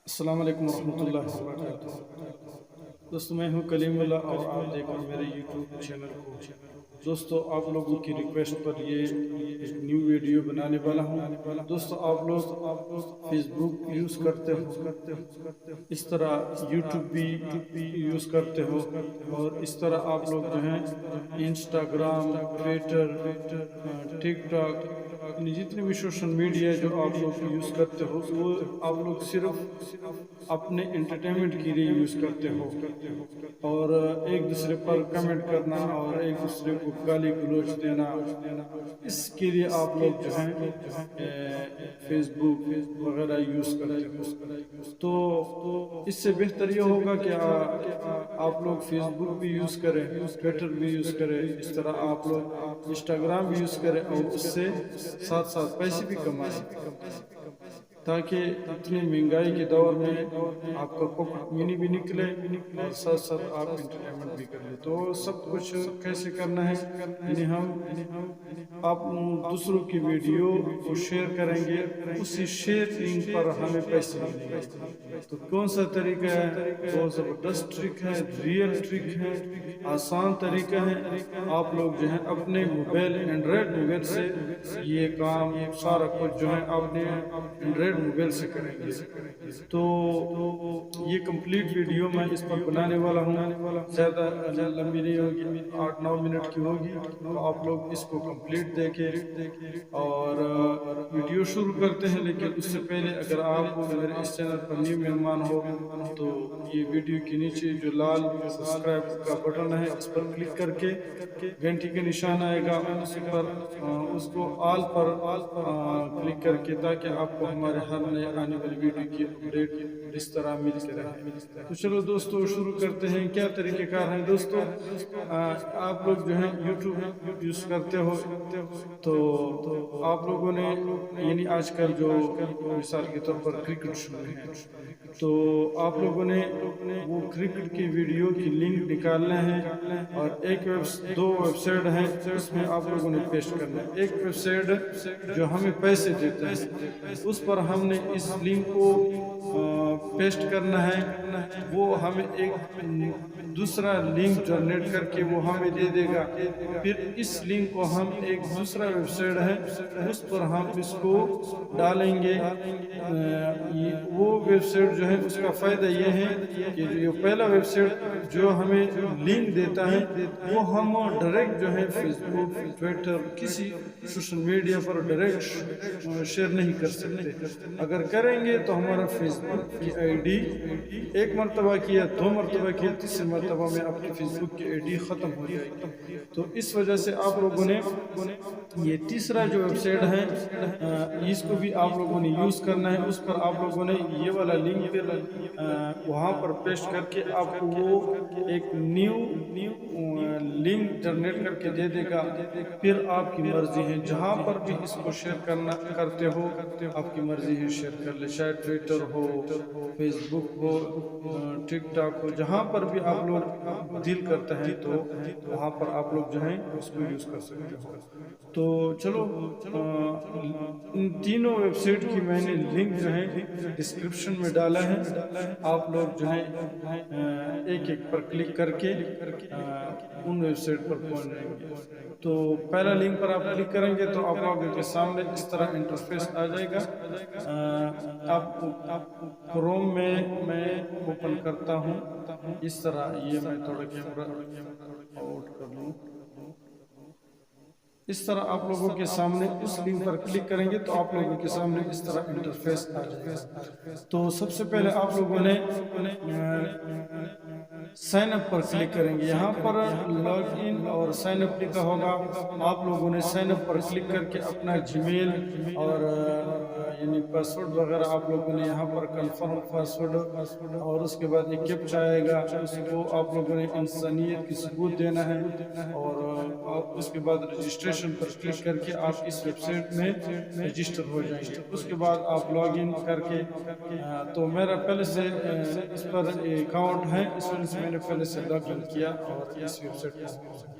السلام علیکم ورحمۃ اللہ وبرکاتہ۔ دوستو میں ہوں کلیم اللہ اور آپ دیکھ رہے ہیں میرے یوٹیوب چینل کو۔ دوستو آپ لوگوں کی ریکویسٹ پر یہ ایک نیو ویڈیو بنانے والا ہوں۔ دوستو آپ لوگ فیس بک یوز کرتے ہو، اس طرح یوٹیوب بھی یوز کرتے ہو، اور اس طرح آپ لوگ جو ہیں انسٹاگرام، ٹویٹر، ٹک ٹاک، یعنی جتنے بھی سوشل میڈیا جو آپ لوگ یوز کرتے ہو وہ آپ لوگ صرف اپنے انٹرٹینمنٹ کے لیے یوز کرتے ہو، اور ایک دوسرے پر کمنٹ کرنا اور ایک دوسرے کو گالی گلوچ دینا، اس کے لیے آپ لوگ جو ہیں فیس بک وغیرہ یوز کرتے ہو۔ تو اس سے بہتر یہ ہوگا کہ آپ لوگ فیس بک بھی یوز کریں، ٹویٹر بھی یوز کریں، اس طرح آپ لوگ انسٹاگرام بھی یوز کریں، اور اس سے ساتھ ساتھ پیسے بھی کمائیں، تاکہ اتنی مہنگائی کے دور میں آپ کا پاکٹ منی بھی نکلے اور ساتھ ساتھ آپ انٹرٹینمنٹ بھی کر لیں۔ تو سب کچھ کیسے کرنا ہے، یعنی آپ دوسروں کی ویڈیو کو شیئر کریں گے، اسی شیئر لنک پر ہمیں پیسے ملیں گے۔ تو کون سا طریقہ ہے؟ بہت زبردست ٹرک ہے، ریئل ٹرک ہے، آسان طریقہ ہے۔ آپ لوگ جو ہے اپنے موبائل، اینڈرائڈ موبائل سے یہ کام سارا کچھ جو ہے اپنے اینڈرائڈ موبائل سے کریں گے۔ تو یہ کمپلیٹ ویڈیو میں اس پر بنانے والا ہوں، زیادہ لمبی نہیں ہوگی، 8-9 منٹ کی ہوگی۔ تو آپ لوگ اس کو کمپلیٹ دیکھیں، اور ویڈیو شروع کرتے ہیں۔ لیکن اس سے پہلے اگر آپ میرے اس چینل پر نیو مہمان ہو تو یہ ویڈیو کے نیچے جو لال سبسکرائب کا بٹن ہے اس پر کلک کر کے گھنٹی کا نشان آئے گا، اس پر اس کو آل پر کلک کر کے، تاکہ آپ کو ہمارے ہر نئے آنے والی ویڈیو کی اپڈیٹ اس طرح ملتے رہے۔ تو چلو دوستو شروع کرتے ہیں۔ کیا طریقہ کار ہے دوستو؟ آپ لوگ جو ہیں یوٹیوب یوز کرتے ہو، تو آپ لوگوں نے یعنی آج کل جو مثال کے طور پر کرکٹ شو ہے، تو آپ لوگوں نے وہ کرکٹ کی ویڈیو کی لنک نکالنا ہے، اور دو ویب سائٹ ہیں، اس میں آپ لوگوں نے پیسٹ کرنا ہے۔ ایک ویب سائٹ جو ہمیں پیسے دیتا ہے، اس پر ہم نے اس لنک کو پیسٹ کرنا ہے، وہ ہمیں ایک دوسرا لنک جنریٹ کر کے وہ ہمیں دے دے گا۔ پھر اس لنک کو ہم ایک دوسرا ویب سائٹ ہے اس پر ہم اس کو ڈالیں گے۔ وہ ویب سائٹ جو ہے اس کا فائدہ یہ ہے کہ جو پہلا ویب سائٹ جو ہمیں لنک دیتا ہے وہ ہم ڈائریکٹ جو ہے فیس بک، ٹویٹر، کسی سوشل میڈیا پر ڈائریکٹ شیئر نہیں کر سکتے۔ اگر کریں گے تو ہمارا فیس بک کی آئی ڈی ایک مرتبہ کیا، 2 مرتبہ کیا، تیسرے مرتبہ میں اپنی فیس بک کی آئی ڈی ختم ہو جائے گی۔ تو اس وجہ سے آپ لوگوں نے یہ تیسرا جو ویب سائٹ ہے اس کو بھی آپ لوگوں نے یوز کرنا ہے۔ اس پر آپ لوگوں نے یہ والا لنک پھر وہاں پر پیسٹ کر کے آپ کو وہ ایک نیو لنک جنریٹ کر کے دے دے گا۔ پھر آپ کی مرضی ہے، جہاں پر بھی اس کو شیئر کرتے ہو آپ کی مرضی ہے، شیئر کر لے، شاید ٹویٹر ہو، فیس بک ہو، ٹک ٹاک ہو، جہاں پر بھی آپ لوگ دل کرتا ہے تو وہاں پر آپ لوگ جو ہیں اس کو یوز کر سکتے ہو۔ تو چلو ان تینوں ویب سائٹ کی میں نے لنک جو ہے ڈسکرپشن میں ڈالا ہے، آپ لوگ جو ہے ایک ایک پر کلک کر کے ان ویب سائٹ پر پہنچ جائیں گے۔ تو پہلا لنک پر آپ کلک کریں گے تو آپ لوگوں کے سامنے اس طرح انٹرفیس آ جائے گا۔ آپ کروم میں اوپن کرتا ہوں، اس طرح یہ میں تھوڑا کیمرہ آؤٹ کر لوں۔ اس طرح آپ لوگوں کے سامنے اس لنک پر کلک کریں گے تو آپ لوگوں کے سامنے اس طرح انٹرفیس آ جائے گا۔ تو سب سے پہلے آپ لوگوں نے سائن اپ پر کلک کریں گے، یہاں پر لاگ ان اور سائن اپ لکھا ہوگا۔ آپ لوگوں نے سائن اپ پر کلک کر کے اپنا جی میل اور یعنی پاسورڈ وغیرہ آپ لوگوں نے یہاں پر کنفرم پاسورڈ، اور اس کے بعد ایک کیپچا آئے گا، اس کو آپ لوگوں نے انسانیت کی ثبوت دینا ہے، اور اس کے بعد رجسٹریشن پر کلک کر کے آپ اس ویب سائٹ میں رجسٹر ہو جائیں گے۔ اس کے بعد آپ لاگ ان کر کے، تو میرا پہلے سے اس پر اکاؤنٹ ہے، اس وجہ سے میں نے پہلے سے لاگ ان کیا اور اس ویب سائٹ پر ہوں۔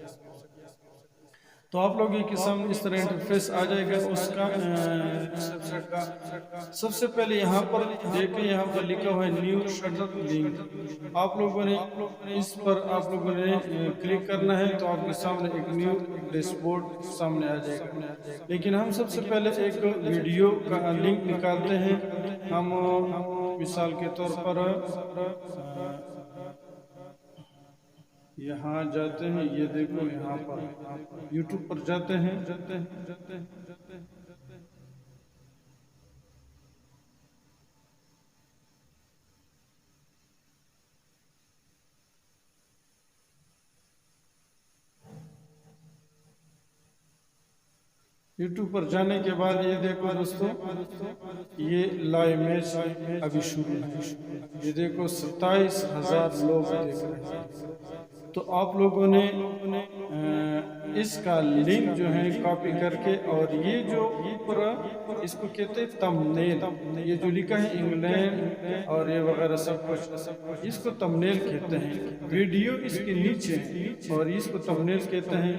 تو آپ لوگوں کے سامنے اس طرح انٹرفیس آ جائے گا اس کا اس ویب سائٹ کا۔ سب سے پہلے یہاں پر دیکھیں، یہاں پر لکھا ہوا ہے نیو شٹر لنک، آپ لوگوں نے اس پر آپ لوگوں نے کلک کرنا ہے تو آپ کے سامنے ایک نیو ڈیش بورڈ سامنے آ جائے گا۔ لیکن ہم سب سے پہلے ایک ویڈیو کا لنک نکالتے ہیں۔ ہم مثال کے طور پر یہاں جاتے ہیں، یہ دیکھو یہاں پر یوٹیوب پر جاتے ہیں۔ یوٹیوب پر جانے کے بعد یہ دیکھو دوستو، یہ لائیو میچ ابھی شروع ہے۔ یہ دیکھو 27,000 لوگ دیکھ رہے ہیں۔ تو آپ لوگوں نے اس کا لنک جو ہے کاپی کر کے، اور یہ جو اوپر اس کو کہتے ہیں تمبنیل، یہ جو لکھا ہے انگلینڈ اور یہ وغیرہ سب کچھ، اس کو تمبنیل کہتے ہیں۔ ویڈیو اس کے نیچے اور اس کو تمبنیل کہتے ہیں،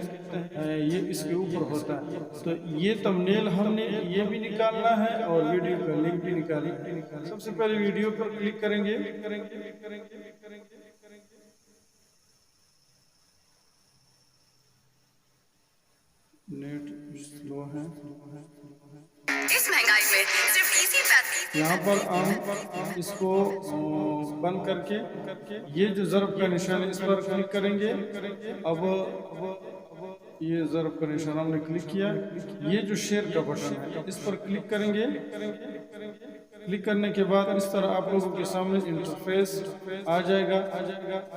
یہ اس کے اوپر ہوتا ہے۔ تو یہ تمبنیل ہم نے یہ بھی نکالنا ہے اور ویڈیو کا لنک بھی نکالنا ہے۔ سب سے پہلے ویڈیو پر کلک کریں گے۔ نیٹ سلو ہے، اس مہنگائی میں صرف ایزی پیسے۔ یہاں پر ہم اس کو بند کر کے یہ جو ضرب کا نشان ہے اس پر کلک کریں گے۔ اب یہ ضرب کا نشان ہم نے کلک کیا، یہ جو شیئر کا بٹن ہے اس پر کلک کریں گے۔ کلک کرنے کے بعد اس طرح آپ لوگوں کے سامنے انٹرفیس آ جائے گا۔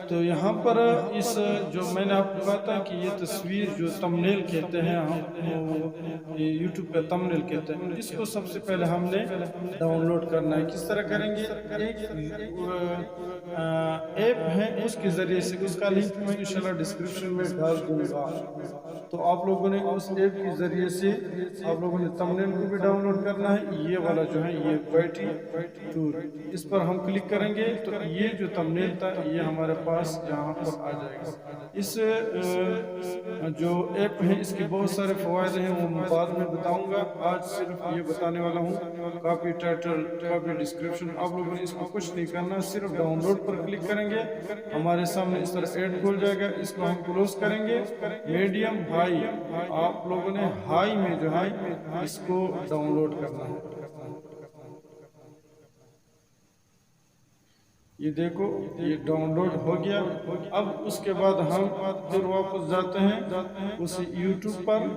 تو یہاں پر اس جو میں نے آپ کو کہا تھا کہ یہ تصویر جو تمبنیل کہتے ہیں، ہم یوٹیوب پہ تمبنیل کہتے ہیں، اس کو سب سے پہلے ہم نے ڈاؤن لوڈ کرنا ہے۔ کس طرح کریں گے؟ ایک ایپ ہے، اس کے ذریعے سے، اس کا لنک میں انشاءاللہ ڈسکرپشن میں ڈال دوں گا۔ تو آپ لوگوں نے اس ایپ کے ذریعے سے آپ لوگوں نے تمبنیل کو بھی ڈاؤن لوڈ کرنا ہے۔ یہ والا جو ہے یہ بیٹی ٹور، اس پر ہم کلک کریں گے تو یہ جو تمبنیل تھا یہ ہمارے پاس یہاں پر آ جائے گا۔ اس جو ایپ ہے اس کے بہت سارے فوائد ہیں، وہ میں بعد میں بتاؤں گا، آج صرف یہ بتانے والا ہوں۔ کاپی ٹائٹل، کاپی ڈسکرپشن، آپ لوگوں نے اس کو کچھ نہیں کرنا، صرف ڈاؤن لوڈ پر کلک کریں گے، ہمارے سامنے اس طرح ایڈ کھول جائے گا۔ اس کو ہم کلوز کریں گے۔ میڈیم ہائی، آپ لوگوں نے ہائی میں جو ہے اس کو ڈاؤن لوڈ کرنا ہے۔ یہ دیکھو یہ ڈاؤن لوڈ ہو گیا۔ اب اس کے بعد ہم پھر واپس جاتے ہیں اس یوٹیوب پر۔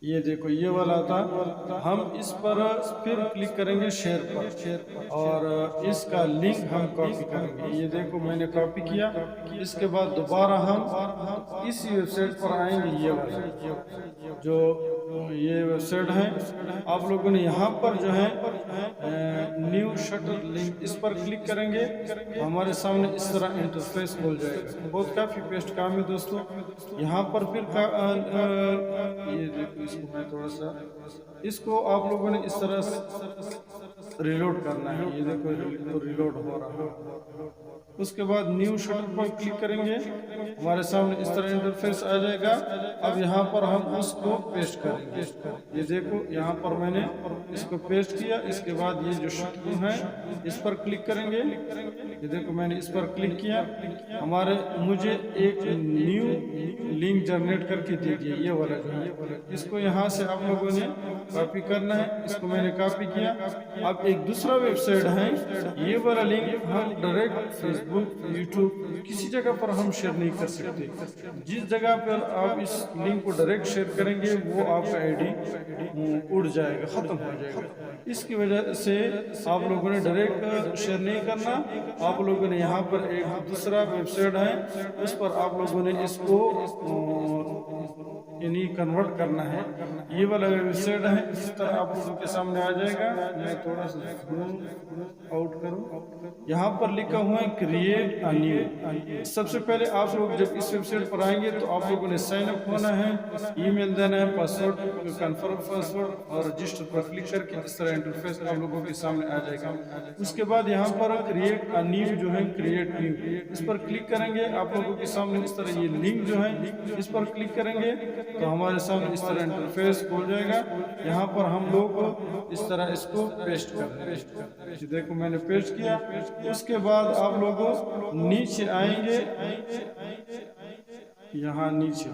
یہ دیکھو یہ والا تھا، ہم اس پر پھر کلک کریں گے شیئر پر، اور اس کا لنک ہم کاپی کریں گے۔ یہ دیکھو میں نے کاپی کیا۔ اس کے بعد دوبارہ ہم اسی ویب سائٹ پر آئیں گے۔ یہ والا جو یہ ویب سائٹ ہے، آپ لوگوں نے یہاں پر جو ہے نیو شٹر لنک، اس پر کلک کریں گے، ہمارے سامنے اس طرح انٹرفیس کھول جائے گا۔ بہت کافی پیسٹ کام ہے دوستو۔ یہاں پر پھر یہ دیکھو، اس کو میں تھوڑا سا، اس کو آپ لوگوں نے اس طرح ریلوڈ کرنا ہے۔ یہ دیکھو ریلوڈ ہو رہا ہے۔ اس کے بعد نیو شٹر پر کلک کریں گے، ہمارے سامنے اس طرح انٹرفیس آ جائے گا۔ اب یہاں پر ہم اس کو پیسٹ کریں گے۔ یہ دیکھو یہاں پر میں نے اس کو پیسٹ کیا۔ اس کے بعد یہ جو شٹر ہے اس پر کلک کریں گے۔ یہ دیکھو میں نے اس پر کلک کیا، مجھے ایک نیو لنک جنریٹ کر کے دے دیا، یہ والا جو ہے۔ اس کو یہاں سے آپ لوگوں نے کاپی کرنا ہے۔ اس کو میں نے کاپی کیا۔ اب ایک دوسرا ویب سائٹ ہے، یہ والا لنک ہم ڈائریکٹ فیس بک، یوٹیوب، کسی جگہ پر ہم شیئر نہیں کر سکتے۔ جس جگہ پر آپ اس لنک کو ڈائریکٹ شیئر کریں گے وہ آپ کا آئی ڈی اڑ جائے گا، ختم ہو جائے گا۔ اس کی وجہ سے آپ لوگوں نے ڈائریکٹ شیئر نہیں کرنا۔ آپ لوگوں نے یہاں پر ایک دوسرا ویب سائٹ ہے، اس پر آپ لوگوں نے اس کو یعنی کنورٹ کرنا ہے. یہ والا ویب سائٹ ہے، اس طرح آپ لوگوں کے سامنے آ جائے گا. میں تھوڑا سا زوم آؤٹ کروں. یہاں پر لکھا ہوا ہے کریٹ اے نیو. سب سے پہلے آپ لوگ جب اس ویب سائٹ پر آئیں گے تو آپ لوگوں نے سائن اپ ہونا ہے، ای میل دینا ہے، پاسورڈ کنفرم پاسورڈ اور رجسٹر پر کلک کر کے اس طرح انٹرفیس آپ لوگوں کے سامنے آ جائے گا. اس کے بعد یہاں پر کریٹ اے نیو جو ہے کریٹ نیو اس پر کلک کریں گے. آپ لوگوں کے سامنے اس طرح یہ لنک جو ہے اس پر کلک کریں گے تو ہمارے سامنے اس طرح انٹرفیس کھول جائے گا. یہاں پر ہم لوگ اس طرح اس کو پیسٹ کر دیں گے. دیکھو میں نے پیسٹ کیا. اس کے بعد آپ لوگ نیچے آئیں گے، یہاں نیچے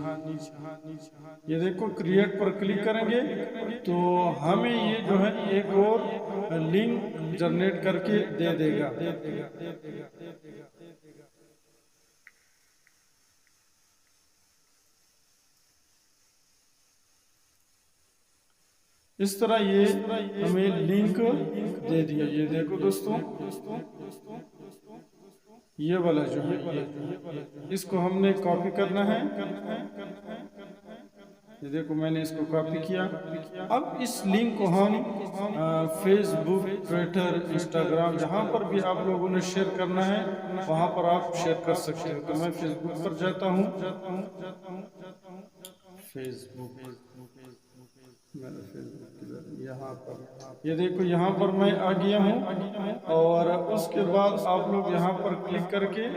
یہ دیکھو کریٹ پر کلک کریں گے تو ہمیں یہ جو ہے ایک اور لنک جنریٹ کر کے دے دے گا. اس طرح یہ ہمیں لنک دے دیا. یہ دیکھو دوستوں یہ والا جو ہے اس کو ہم نے کاپی کرنا ہے. یہ دیکھو میں نے اس کو کاپی کیا. اب اس لنک کو ہم فیس بک، ٹویٹر، انسٹاگرام جہاں پر بھی آپ لوگوں نے شیئر کرنا ہے وہاں پر آپ شیئر کر سکتے ہو. تو میں فیس بک پر جاتا ہوں. فیس بک یہاں پر یہ دیکھو یہاں پر میں آ گیا ہوں اور اس کے بعد آپ لوگ یہاں پر کلک کر کے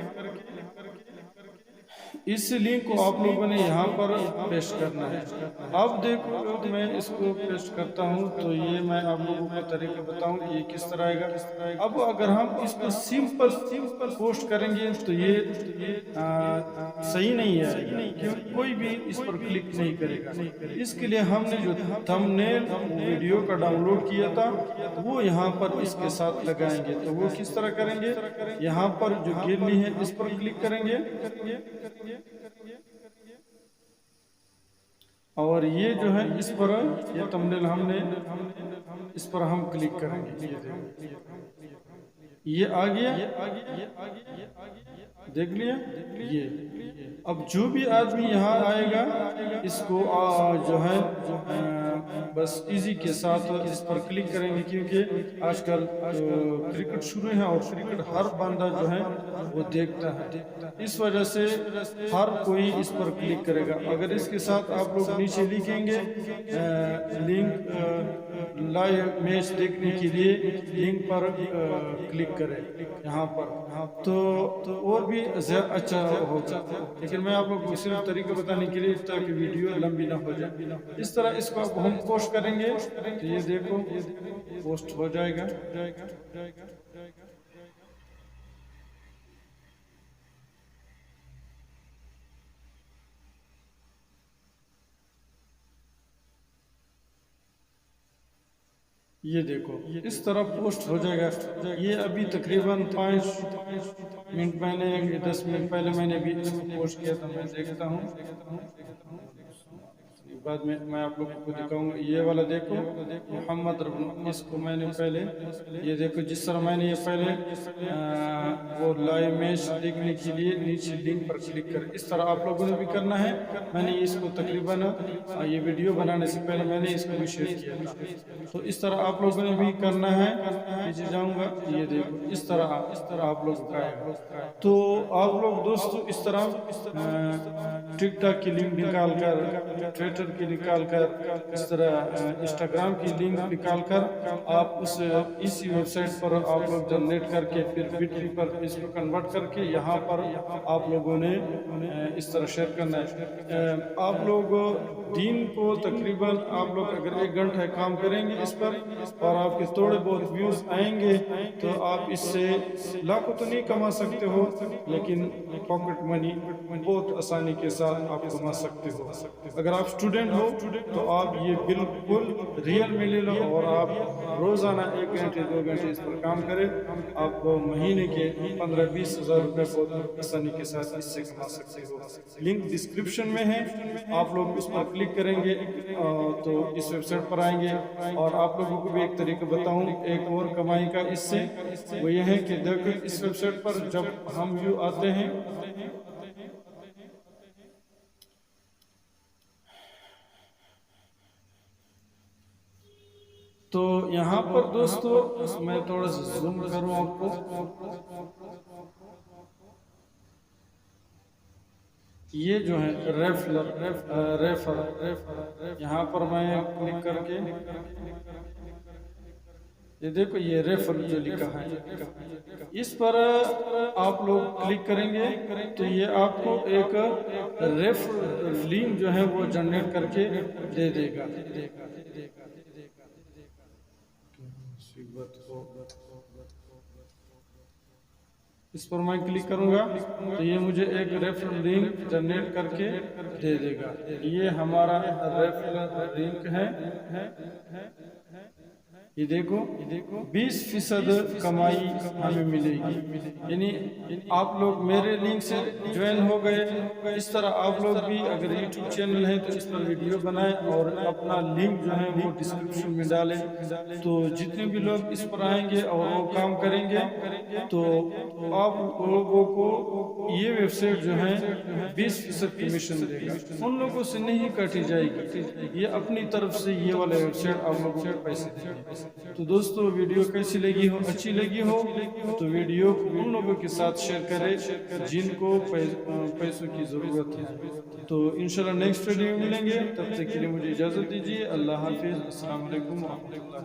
اس لنک کو آپ لوگوں نے یہاں پر پیسٹ کرنا ہے. اب دیکھو میں اس کو پیسٹ کرتا ہوں تو یہ میں آپ لوگوں کو طریقہ بتاؤں کہ یہ کس طرح آئے گا. اب اگر ہم اس کو سمپل پوسٹ کریں گے تو یہ صحیح نہیں ہے کیونکہ کوئی بھی اس پر کلک نہیں کرے گا. اس کے لیے ہم نے جو تھمبنیل ویڈیو کا ڈاؤن لوڈ کیا تھا وہ یہاں پر اس کے ساتھ لگائیں گے. تو وہ کس طرح کریں گے؟ یہاں پر جو گیلری ہے اس پر کلک کریں گے اور یہ جو ہے اس پر یہ تھمبنیل ہم نے اس پر ہم کلک کریں گے. یہ آ گیا، دیکھ لیا. یہ اب جو بھی آدمی یہاں آئے گا اس کو جو ہے بس ایزی کے ساتھ اس پر کلک کریں گے کیونکہ آج کل کرکٹ شروع ہے اور کرکٹ ہر بندہ جو ہے وہ دیکھتا ہے. اس وجہ سے ہر کوئی اس پر کلک کرے گا. اگر اس کے ساتھ آپ لوگ نیچے لکھیں گے لنک لائیو میچ دیکھنے کے لیے لنک پر کلک کریں یہاں پر تو اور بھی زیادہ اچھا ہوگا. لیکن میں آپ لوگ کو صرف طریقہ بتانے کے لیے تاکہ ویڈیو لمبی نہ ہو جائے. اس طرح اس کو ہم پوسٹ کریں گے تو یہ دیکھو پوسٹ ہو جائے گا. یہ دیکھو اس طرح پوسٹ ہو جائے گا. یہ ابھی تقریباً 5 منٹ پہلے 10 منٹ پہلے میں نے بھی اس کو پوسٹ کیا تھا. میں دیکھتا ہوں بعد میں آپ لوگوں کو دکھاؤں گا. یہ والا دیکھو محمد ربن، اس کو میں نے پہلے یہ دیکھو جس طرح میں نے یہ پہلے وہ لائیو میچ دیکھنے کے لیے نیچے لنک پر کلک کر اس طرح آپ لوگوں نے بھی کرنا ہے. میں نے اس کو تقریباً یہ ویڈیو بنانے سے پہلے میں نے اس کو بھی شیئر کیا تھا. تو اس طرح آپ لوگوں نے بھی کرنا ہے. نیچے جاؤں گا یہ دیکھو اس طرح آپ لوگ کا آئے گا. تو آپ لوگ دوستو اس طرح ٹک ٹاک کی لنک نکال کر، ٹویٹر کی نکال کر، اس طرح انسٹاگرام کی لنک نکال کر آپ اسی ویب سائٹ پر آپ لوگ جنریٹ کر کے پھر بٹلی پر اس کو کنورٹ کر کے یہاں پر آپ لوگوں نے اس طرح شیئر کرنا ہے. آپ لوگ دن کو تقریباً آپ لوگ اگر 1 گھنٹہ کام کریں گے اس پر اور آپ کے تھوڑے بہت ویوز آئیں گے تو آپ اس سے لاکھوں تو نہیں کما سکتے ہو لیکن پاکٹ منی بہت آسانی کے ساتھ آپ کما سکتے ہو. اگر آپ اسٹوڈنٹ ہو تو آپ یہ بالکل ریئل میں لے لو اور آپ روزانہ 1 گھنٹے 2 گھنٹے اس پر کام کریں. آپ کو مہینے کے 15-20 ہزار روپے بہت آسانی کے ساتھ اس سے کما سکتے ہو. لنک ڈسکرپشن میں ہے، آپ لوگ اس پر کلک کریں گے تو اس ویب سائٹ پر آئیں گے. اور آپ لوگوں کو بھی ایک طریقہ بتاؤں ایک اور کمائی کا اس سے، وہ یہ ہے کہ دیکھو اس ویب سائٹ پر جب ہم ویو آتے ہیں تو یہاں پر دوستو میں تھوڑا سا زوم کروں آپ کو. یہ جو ہے ریفر یہاں پر میں کلک کر کے یہ دیکھو یہ ریفر جو لکھا ہے اس پر آپ لوگ کلک کریں گے تو یہ آپ کو ایک ریفر لنک جو ہے وہ جنریٹ کر کے دے دے گا. اس پر میں کلک کروں گا تو یہ مجھے ایک ریفرل لنک جنریٹ کر کے دے دے گا. یہ ہمارا ریفرل لنک ہے. یہ دیکھو 20% کمائی ہمیں ملے گی. یعنی آپ لوگ میرے لنک سے جوائن ہو گئے. اس طرح آپ لوگ بھی اگر یوٹیوب چینل ہے تو اس پر ویڈیو بنائیں اور اپنا لنک جو ہے وہ ڈسکرپشن میں ڈالیں. تو جتنے بھی لوگ اس پر آئیں گے اور وہ کام کریں گے تو آپ لوگوں کو یہ ویب سائٹ جو ہے 20% کمیشن دے گا. ان لوگوں سے نہیں کاٹی جائے گی. یہ اپنی طرف سے یہ والا ویب سائٹ آپ لوگوں کو پیسے دے گی. تو دوستو ویڈیو کیسی لگی ہو اچھی لگی ہو تو ویڈیو ان لوگوں کے ساتھ شیئر کرے جن کو پیسوں کی ضرورت ہے. تو انشاءاللہ نیکسٹ ویڈیو میں ملیں گے. تب تک کے لیے مجھے اجازت دیجیے. اللہ حافظ. السلام علیکم ورحمۃ اللہ.